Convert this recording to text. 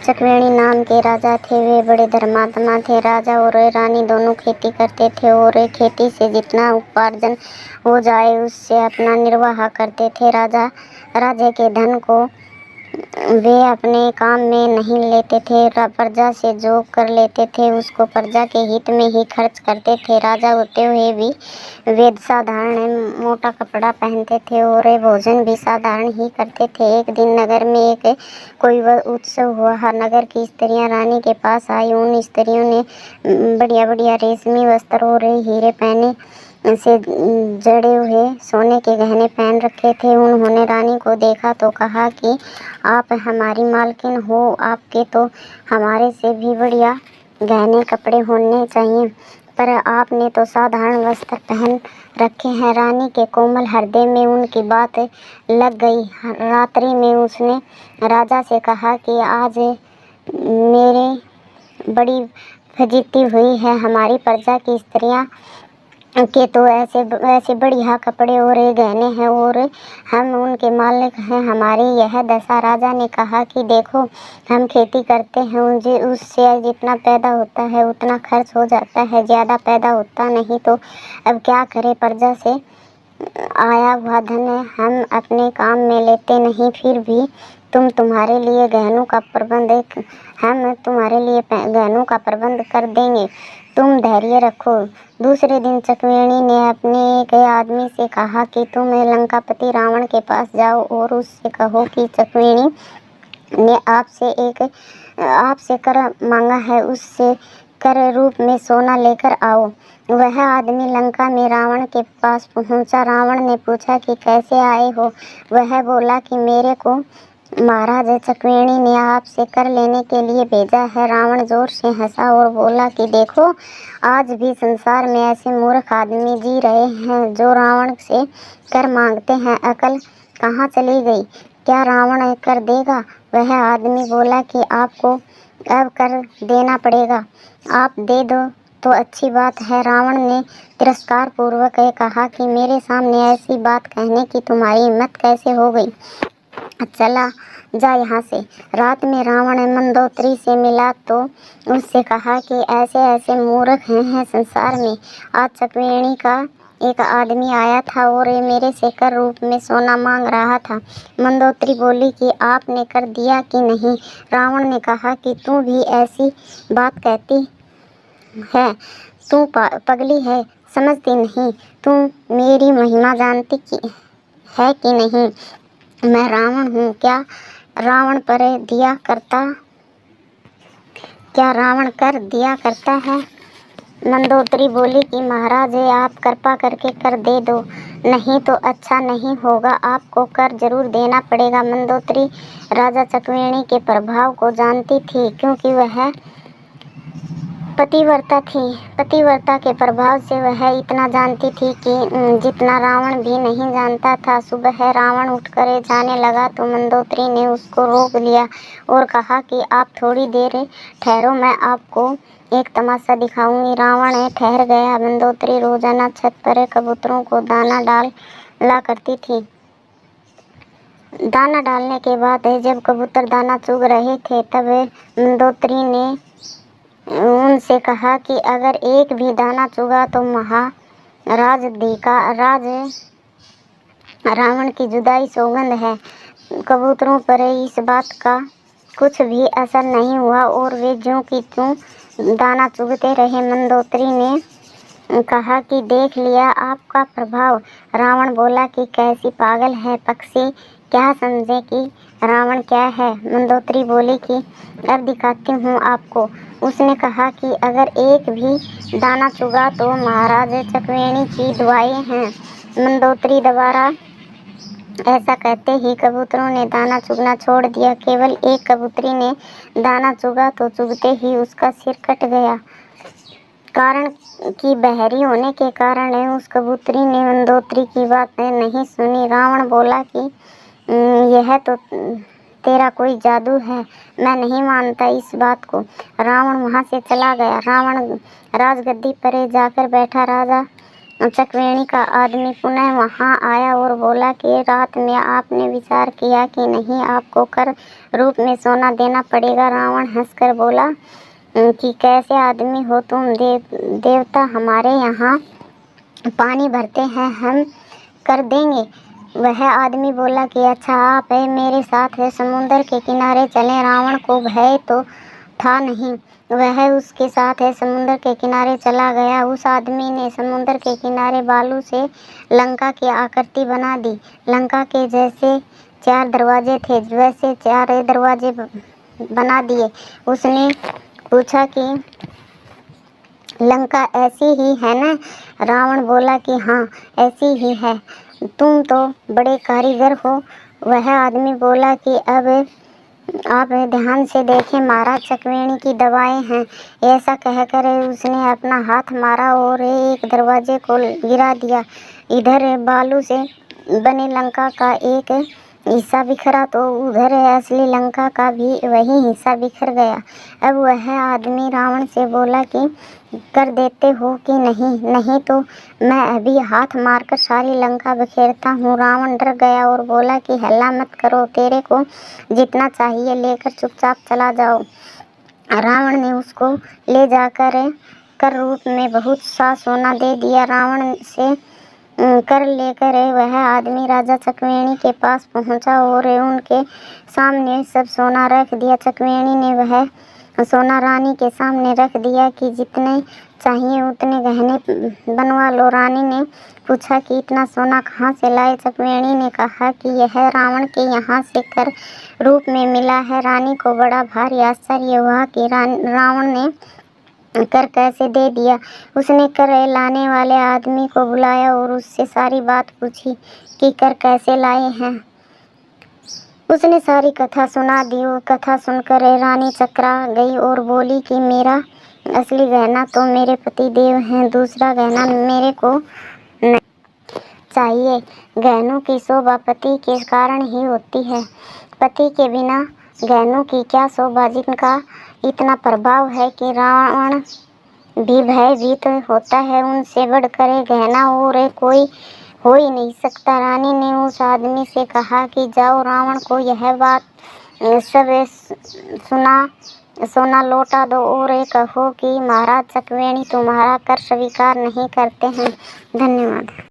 चकवेणी नाम के राजा थे। वे बड़े धर्मात्मा थे। राजा और रानी दोनों खेती करते थे और खेती से जितना उपार्जन हो जाए उससे अपना निर्वाह करते थे। राजा के धन को वे अपने काम में नहीं लेते थे। प्रजा से जो कर लेते थे उसको प्रजा के हित में ही खर्च करते थे। राजा होते हुए भी वे साधारण मोटा कपड़ा पहनते थे और भोजन भी साधारण ही करते थे। एक दिन नगर में एक कोई उत्सव हुआ। नगर की स्त्रियां रानी के पास आई। उन स्त्रियों ने बढ़िया बढ़िया रेशमी वस्त्र और हीरे पहने से जड़े हुए सोने के गहने पहन रखे थे। उन्होंने रानी को देखा तो कहा कि आप हमारी मालकिन हो, आपके तो हमारे से भी बढ़िया गहने कपड़े होने चाहिए, पर आपने तो साधारण वस्त्र पहन रखे हैं। रानी के कोमल हृदय में उनकी बात लग गई। रात्रि में उसने राजा से कहा कि आज मेरे बड़ी फजीती हुई है। हमारी प्रजा की स्त्रियां के तो ऐसे बढ़िया कपड़े और गहने हैं और हम उनके मालिक हैं। हमारी यह दशा। राजा ने कहा कि देखो, हम खेती करते हैं, उससे जितना पैदा होता है उतना खर्च हो जाता है, ज़्यादा पैदा होता नहीं, तो अब क्या करें। प्रजा से आया हुआ धन हम अपने काम में लेते नहीं, फिर भी हम तुम्हारे लिए गहनों का प्रबंध कर देंगे, तुम धैर्य रखो। दूसरे दिन चकवेणी ने अपने एक आदमी से कहा कि तुम लंकापति रावण के पास जाओ और उससे कहो कि चकवेणी ने आपसे कर मांगा है, उससे कर रूप में सोना लेकर आओ। वह आदमी लंका में रावण के पास पहुंचा। रावण ने पूछा कि कैसे आए हो। वह बोला कि मेरे को महाराज चकवेणी ने आपसे कर लेने के लिए भेजा है। रावण जोर से हंसा और बोला कि देखो, आज भी संसार में ऐसे मूर्ख आदमी जी रहे हैं जो रावण से कर मांगते हैं। अकल कहाँ चली गई? क्या रावण कर देगा? वह आदमी बोला कि आपको अब कर देना पड़ेगा, आप दे दो तो अच्छी बात है। रावण ने तिरस्कार पूर्वक कहा कि मेरे सामने ऐसी बात कहने की तुम्हारी हिम्मत कैसे हो गई? चला जा यहाँ से। रात में रावण मंदोदरी से मिला तो उससे कहा कि ऐसे ऐसे मूर्ख हैं संसार में। आज चकवेणी का एक आदमी आया था और मेरे से कर रूप में सोना मांग रहा था। मंदोदरी बोली कि आपने कर दिया कि नहीं? रावण ने कहा कि तू भी ऐसी बात कहती है, तू पगली है, समझती नहीं, तू मेरी महिमा जानती है कि नहीं? मैं रावण हूँ, क्या रावण कर दिया करता है? मंदोदरी बोली कि महाराज, आप कृपा करके कर दे दो, नहीं तो अच्छा नहीं होगा, आपको कर जरूर देना पड़ेगा। मंदोदरी राजा चकवेणी के प्रभाव को जानती थी, क्योंकि वह पतिव्रता थी। पतिव्रता के प्रभाव से वह इतना जानती थी कि जितना रावण भी नहीं जानता था। सुबह रावण उठकर जाने लगा तो मंदोदरी ने उसको रोक लिया और कहा कि आप थोड़ी देर ठहरो, मैं आपको एक तमाशा दिखाऊंगी। रावण ठहर गया। मंदोदरी रोजाना छत पर कबूतरों को दाना डाला करती थी। दाना डालने के बाद जब कबूतर दाना चुग रहे थे तब मंदोदरी ने उनसे कहा कि अगर एक भी दाना चुगा तो महाराज रावण की जुदाई सौगंध है। कबूतरों पर इस बात का कुछ भी असर नहीं हुआ और वे ज्यों की त्यों दाना चुगते रहे। मंदोदरी ने कहा कि देख लिया आपका प्रभाव। रावण बोला कि कैसी पागल है पक्षी, क्या समझे कि रावण क्या है? मंदोदरी बोली कि अब दिखाती हूँ आपको। उसने कहा कि अगर एक भी दाना चुगा तो महाराज चकवेणी की दुआएं हैं। मंदोदरी दोबारा ऐसा कहते ही कबूतरों ने दाना चुगना छोड़ दिया। केवल एक कबूतरी ने दाना चुगा तो चुगते ही उसका सिर कट गया। कारण कि बहरी होने के कारण उस कबूतरी ने मंदोदरी की बात नहीं सुनी। रावण बोला कि यह तो तेरा कोई जादू है, मैं नहीं मानता इस बात को। रावण वहाँ से चला गया। रावण राजगद्दी पर जाकर बैठा। राजा चकवेणी का आदमी पुनः वहां आया और बोला कि रात में आपने विचार किया कि नहीं, आपको कर रूप में सोना देना पड़ेगा। रावण हंसकर बोला कि कैसे आदमी हो तुम? देवता हमारे यहाँ पानी भरते हैं, हम कर देंगे। वह आदमी बोला कि अच्छा, आप है मेरे साथ है, समुद्र के किनारे चले। रावण को भय तो था नहीं, वह उसके साथ है समुद्र के किनारे चला गया। उस आदमी ने समुद्र के किनारे बालू से लंका की आकृति बना दी। लंका के जैसे 4 दरवाजे थे, वैसे 4 दरवाजे बना दिए। उसने पूछा कि लंका ऐसी ही है ना? रावण बोला कि हाँ, ऐसी ही है, तुम तो बड़े कारीगर हो। वह आदमी बोला कि अब आप ध्यान से देखें, महाराज, चकवेणी की दवाएं हैं। ऐसा कहकर उसने अपना हाथ मारा और एक दरवाजे को गिरा दिया। इधर बालू से बने लंका का एक हिस्सा बिखरा तो उधर असली लंका का भी वही हिस्सा बिखर गया। अब वह आदमी रावण से बोला कि कर देते हो कि नहीं? नहीं तो मैं अभी हाथ मारकर सारी लंका बिखेरता हूँ। रावण डर गया और बोला कि हल्ला मत करो, तेरे को जितना चाहिए लेकर चुपचाप चला जाओ। रावण ने उसको ले जाकर कर रूप में बहुत सा सोना दे दिया। रावण से कर लेकर वह आदमी राजा चकवेणी के पास पहुंचा और उनके सामने सब सोना रख दिया। चकवेणी ने वह सोना रानी के सामने रख दिया कि जितने चाहिए उतने गहने बनवा लो। रानी ने पूछा कि इतना सोना कहाँ से लाए? चकवेणी ने कहा कि यह रावण के यहाँ से कर रूप में मिला है। रानी को बड़ा भारी आश्चर्य हुआ कि रावण ने कर कैसे दे दिया। उसने कर लाने वाले आदमी को बुलाया और उससे सारी बात पूछी कि कर कैसे लाए हैं। उसने सारी कथा सुना दी। वो कथा सुनकर रानी चकरा गई और बोली कि मेरा असली गहना तो मेरे पति देव हैं, दूसरा गहना मेरे को नहीं चाहिए। गहनों की शोभा पति के कारण ही होती है, पति के बिना गहनों की क्या शोभा। जिनका इतना प्रभाव है कि रावण भी भयभीत होता है, उनसे बढ़कर गहना और कोई हो ही नहीं सकता। रानी ने उस आदमी से कहा कि जाओ, रावण को यह बात सब सोना लौटा दो और कहो कि महाराज चकवेणी तुम्हारा कर स्वीकार नहीं करते हैं। धन्यवाद।